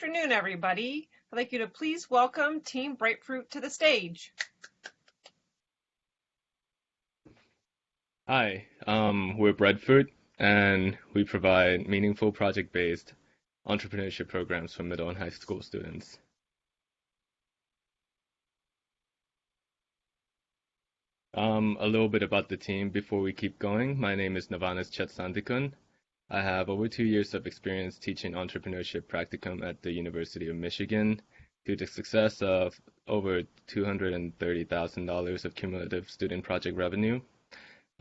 afternoon, everybody. I'd like you to please welcome Team Brightfruit to the stage. Hi, we're Brightfruit, and we provide meaningful project-based entrepreneurship programs for middle and high school students. A little bit about the team before we keep going. My name is Navanas Chetsantikun. I have over 2 years of experience teaching entrepreneurship practicum at the University of Michigan to the success of over $230,000 of cumulative student project revenue.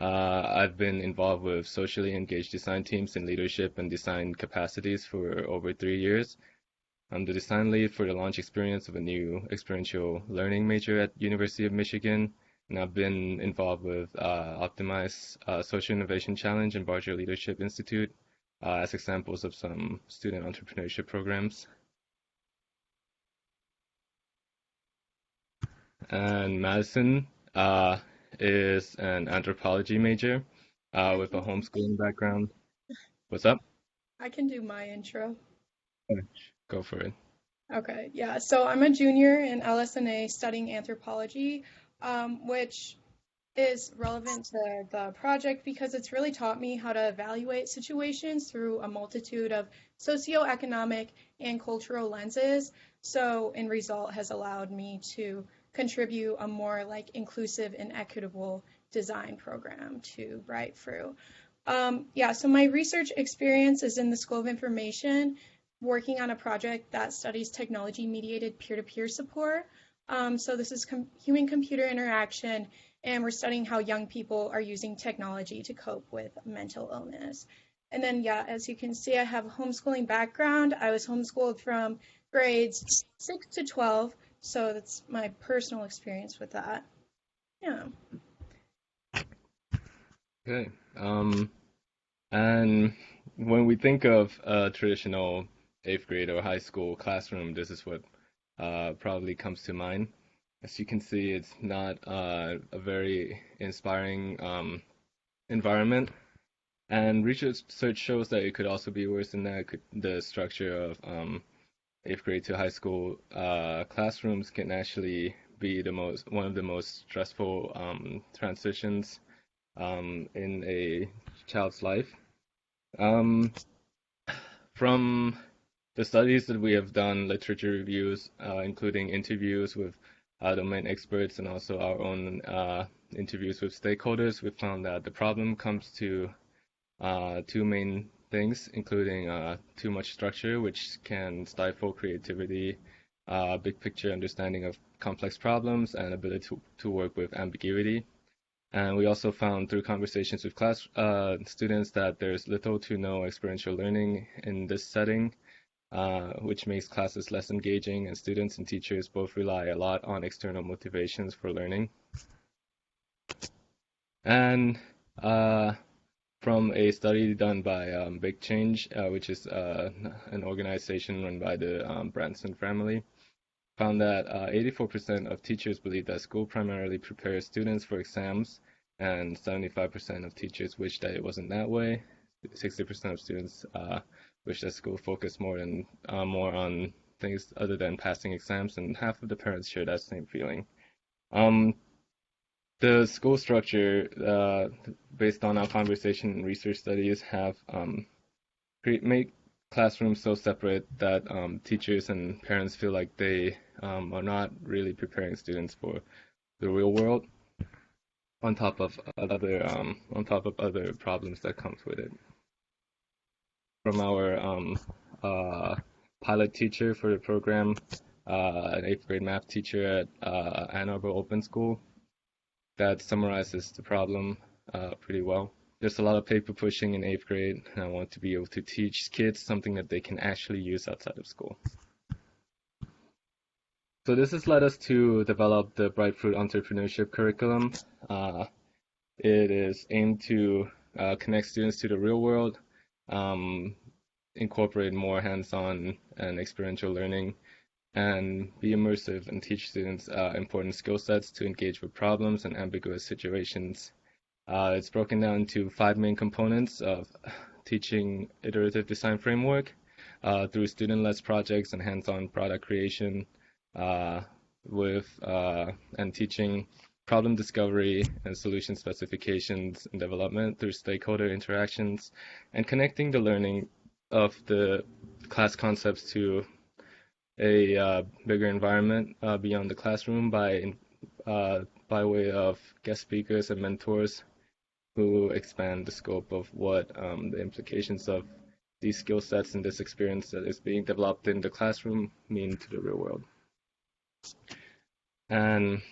I've been involved with socially engaged design teams in leadership and design capacities for over 3 years. I'm the design lead for the launch experience of a new experiential learning major at University of Michigan, and I've been involved with Optimize Social Innovation Challenge and Barger Leadership Institute as examples of some student entrepreneurship programs. And Madison is an anthropology major with a homeschooling background. What's up? I can do my intro. Go for it. Okay, yeah. So I'm a junior in LSNA studying anthropology, which is relevant to the project because it's really taught me how to evaluate situations through a multitude of socioeconomic and cultural lenses. So, in result, has allowed me to contribute a more inclusive and equitable design program to Brightfruit. So my research experience is in the School of Information, working on a project that studies technology-mediated peer-to-peer support. So this is human-computer interaction, and we're studying how young people are using technology to cope with mental illness. And then, as you can see, I have a homeschooling background. I was homeschooled from grades 6 to 12, so that's my personal experience with that. Yeah. Okay. And when we think of a traditional 8th grade or high school classroom, this is what probably comes to mind. As you can see, it's not a very inspiring environment. And research shows that it could also be worse than that. The structure of 8th grade to high school classrooms can actually be one of the most stressful transitions in a child's life. From the studies that we have done, literature reviews, including interviews with domain experts and also our own interviews with stakeholders, we found that the problem comes to two main things, including too much structure, which can stifle creativity, big picture understanding of complex problems, and ability to work with ambiguity. And we also found through conversations with class students that there's little to no experiential learning in this setting, which makes classes less engaging, and students and teachers both rely a lot on external motivations for learning. And from a study done by Big Change, which is an organization run by the Branson family, found that 84% of teachers believe that school primarily prepares students for exams, and 75% of teachers wish that it wasn't that way. 60% of students wish that school focused more on things other than passing exams, and half of the parents share that same feeling. The school structure, based on our conversation and research studies, have made classrooms so separate that teachers and parents feel like they are not really preparing students for the real world, on top of other problems that comes with it. From our pilot teacher for the program, an 8th grade math teacher at Ann Arbor Open School, that summarizes the problem pretty well. There's a lot of paper pushing in 8th grade, and I want to be able to teach kids something that they can actually use outside of school. So this has led us to develop the Brightfruit entrepreneurship curriculum. It is aimed to connect students to the real world, incorporate more hands-on and experiential learning, and be immersive and teach students important skill sets to engage with problems and ambiguous situations. It's broken down into 5 main components of teaching iterative design framework, through student-led projects and hands-on product creation with and teaching problem discovery and solution specifications and development through stakeholder interactions, and connecting the learning of the class concepts to a bigger environment beyond the classroom by way of guest speakers and mentors who expand the scope of what the implications of these skill sets and this experience that is being developed in the classroom mean to the real world. And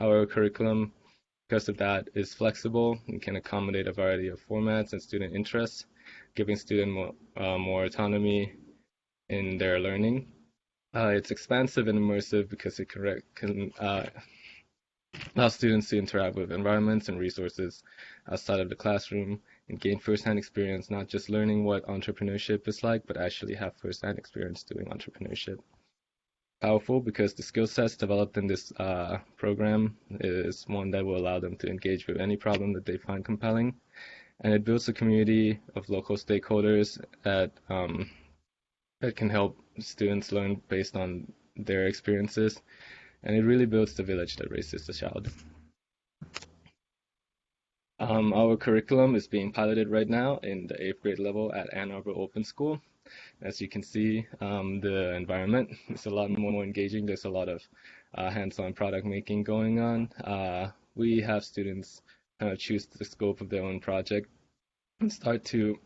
our curriculum, because of that, is flexible and can accommodate a variety of formats and student interests, giving students more autonomy in their learning. It's expansive and immersive because it can allow students to interact with environments and resources outside of the classroom and gain first-hand experience, not just learning what entrepreneurship is like, but actually have first-hand experience doing entrepreneurship. Powerful because the skill sets developed in this program is one that will allow them to engage with any problem that they find compelling, and it builds a community of local stakeholders that can help students learn based on their experiences, and it really builds the village that raises the child. Our curriculum is being piloted right now in the 8th grade level at Ann Arbor Open School. As you can see, the environment is a lot more engaging. There's a lot of hands-on product making going on. We have students kind of choose the scope of their own project and start to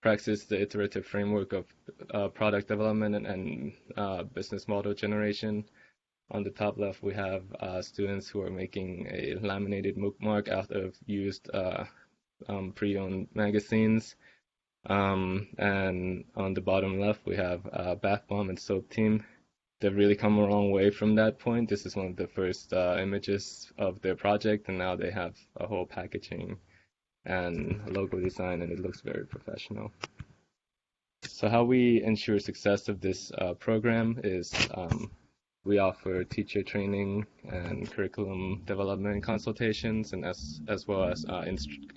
practice the iterative framework of product development and business model generation. On the top left, we have students who are making a laminated bookmark out of used pre-owned magazines. And on the bottom left, we have bath bomb and soap team. They've really come a long way from that point. This is one of the first images of their project, and now they have a whole packaging and logo design, and it looks very professional. So how we ensure success of this program is we offer teacher training and curriculum development consultations, and as well as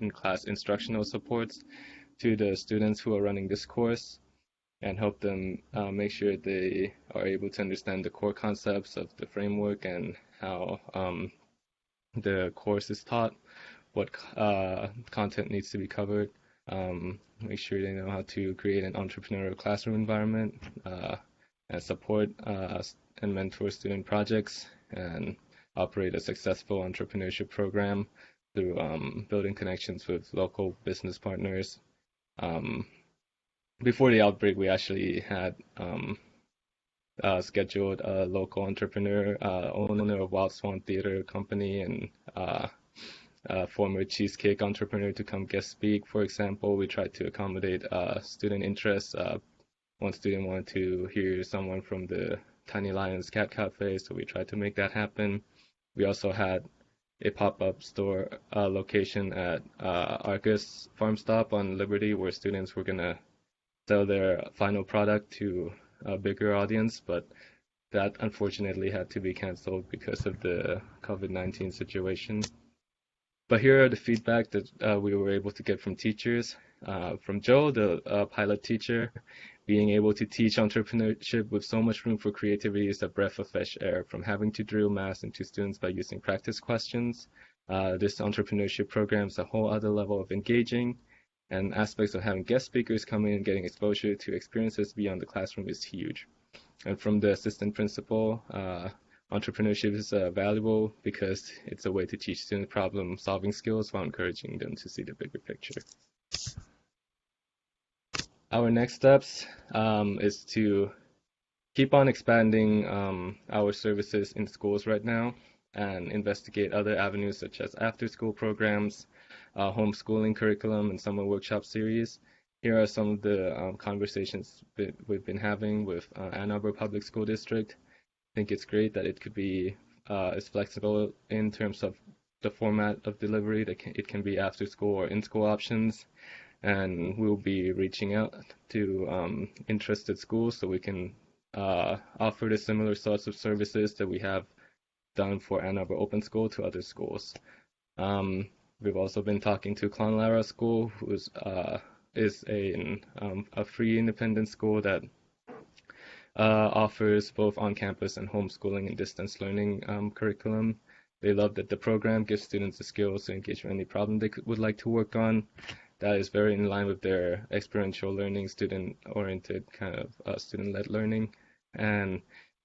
in-class instructional supports to the students who are running this course, and help them make sure they are able to understand the core concepts of the framework and how the course is taught, what content needs to be covered, make sure they know how to create an entrepreneurial classroom environment, and support and mentor student projects, and operate a successful entrepreneurship program through building connections with local business partners. Before the outbreak, we actually had scheduled a local entrepreneur, owner of Wild Swan Theater Company, and a former cheesecake entrepreneur to come guest speak. For example, we tried to accommodate student interests. One student wanted to hear someone from the Tiny Lions Cat Cafe, so we tried to make that happen. We also had a pop-up store location at Arcus Farm Stop on Liberty, where students were going to sell their final product to a bigger audience, but that unfortunately had to be canceled because of the COVID-19 situation. But here are the feedback that we were able to get from teachers. From Joe, the pilot teacher, being able to teach entrepreneurship with so much room for creativity is a breath of fresh air. From having to drill math into students by using practice questions, this entrepreneurship program is a whole other level of engaging, and aspects of having guest speakers come in and getting exposure to experiences beyond the classroom is huge. And from the assistant principal, entrepreneurship is valuable because it's a way to teach students problem-solving skills while encouraging them to see the bigger picture. Our next steps is to keep on expanding our services in schools right now and investigate other avenues such as after-school programs, homeschooling curriculum, and summer workshop series. Here are some of the conversations we've been having with Ann Arbor Public School District. I think it's great that it could be as flexible in terms of the format of delivery. It can be after-school or in-school options. And we'll be reaching out to interested schools so we can offer the similar sorts of services that we have done for Ann Arbor Open School to other schools. We've also been talking to Clonlara School, who's is a free independent school that offers both on-campus and homeschooling and distance learning curriculum. They love that the program gives students the skills to engage with any problem they would like to work on. That is very in line with their experiential learning, student-oriented kind of student-led learning. And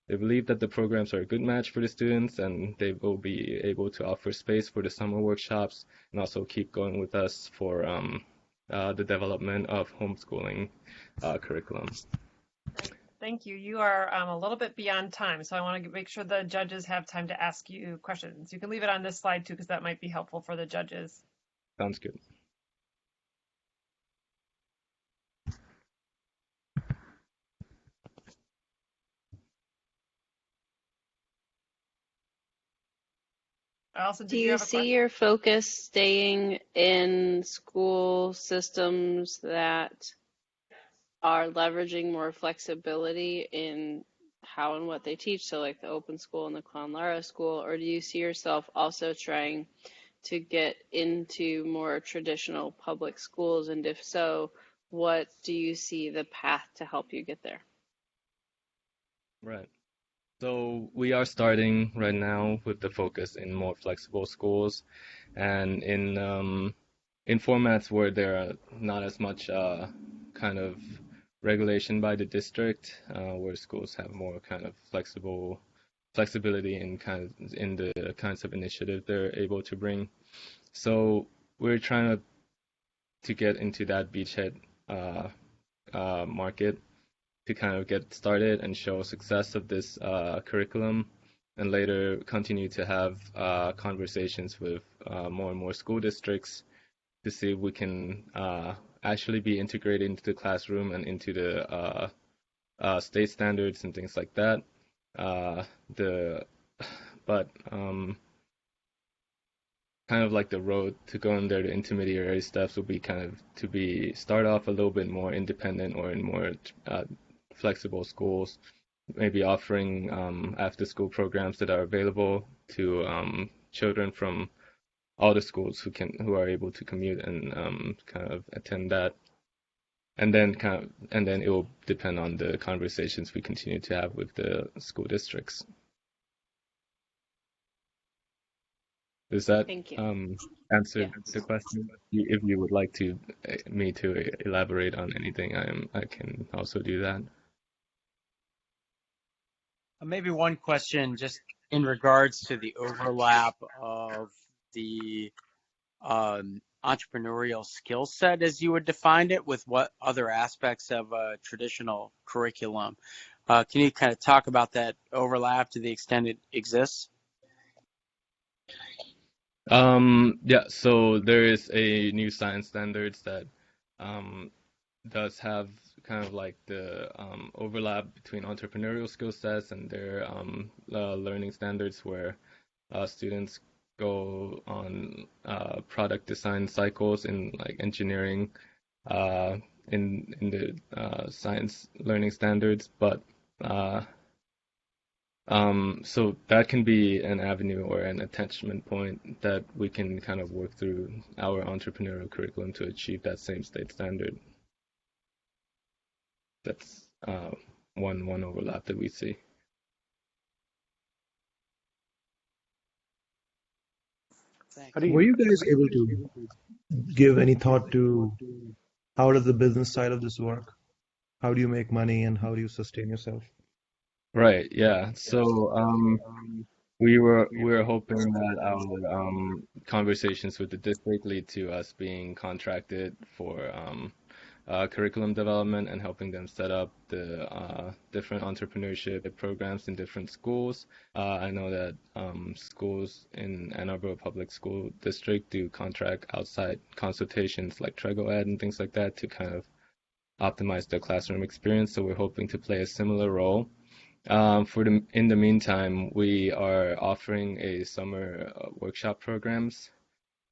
they believe that the programs are a good match for the students, and they will be able to offer space for the summer workshops and also keep going with us for the development of homeschooling curriculum. Thank you. You are a little bit beyond time, so I want to make sure the judges have time to ask you questions. You can leave it on this slide too, because that might be helpful for the judges. Sounds good. Also, Do you see your focus staying in school systems that are leveraging more flexibility in how and what they teach, so like the open school and the Clown Lara school, or do you see yourself also trying to get into more traditional public schools? And if so, what do you see the path to help you get there? Right. So we are starting right now with the focus in more flexible schools and in formats where there are not as much kind of regulation by the district, where schools have more kind of flexibility in the kinds of initiative they're able to bring. So we're trying to get into that beachhead market to kind of get started and show success of this curriculum, and later continue to have conversations with more and more school districts to see if we can actually be integrated into the classroom and into the state standards and things like that. But kind of like the road to go in there, the intermediary steps will be kind of to start off a little bit more independent or in more flexible schools, maybe offering after-school programs that are available to children from all the schools who are able to commute and kind of attend that, and then it will depend on the conversations we continue to have with the school districts. Does that answer the question? If you would like me to elaborate on anything, I can also do that. Maybe one question just in regards to the overlap of the entrepreneurial skill set as you would define it with what other aspects of a traditional curriculum. Can you kind of talk about that overlap to the extent it exists? Yeah, so there is a new science standards that does have kind of like the overlap between entrepreneurial skill sets and their learning standards, where students go on product design cycles in like engineering in the science learning standards, but so that can be an avenue or an attachment point that we can kind of work through our entrepreneurial curriculum to achieve that same state standard. That's one overlap that we see. Were you guys able to give any thought to how does the business side of this work? How do you make money and how do you sustain yourself? Right, yeah. So we were hoping that our conversations with the district lead to us being contracted for curriculum development and helping them set up the different entrepreneurship programs in different schools. I know that schools in Ann Arbor Public School District do contract outside consultations like TregoEd and things like that to kind of optimize their classroom experience. So we're hoping to play a similar role. In the meantime, we are offering a summer workshop programs,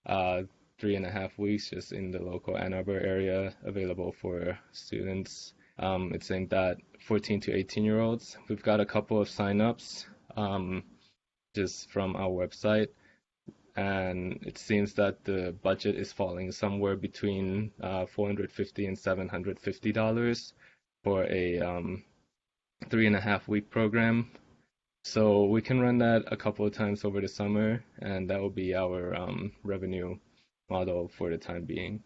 3.5 weeks just in the local Ann Arbor area, available for students. It's aimed at 14 to 18-year-olds. We've got a couple of signups just from our website. and it seems that the budget is falling somewhere between $450 and $750 for a 3.5 week program. So we can run that a couple of times over the summer, and that will be our revenue model for the time being.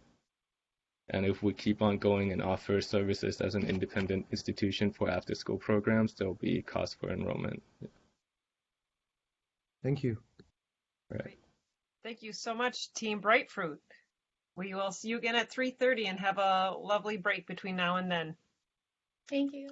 And if we keep on going and offer services as an independent institution for after-school programs, there will be cost for enrollment. Thank you. All right. Thank you so much, Team Brightfruit. We will see you again at 3:30 and have a lovely break between now and then. Thank you.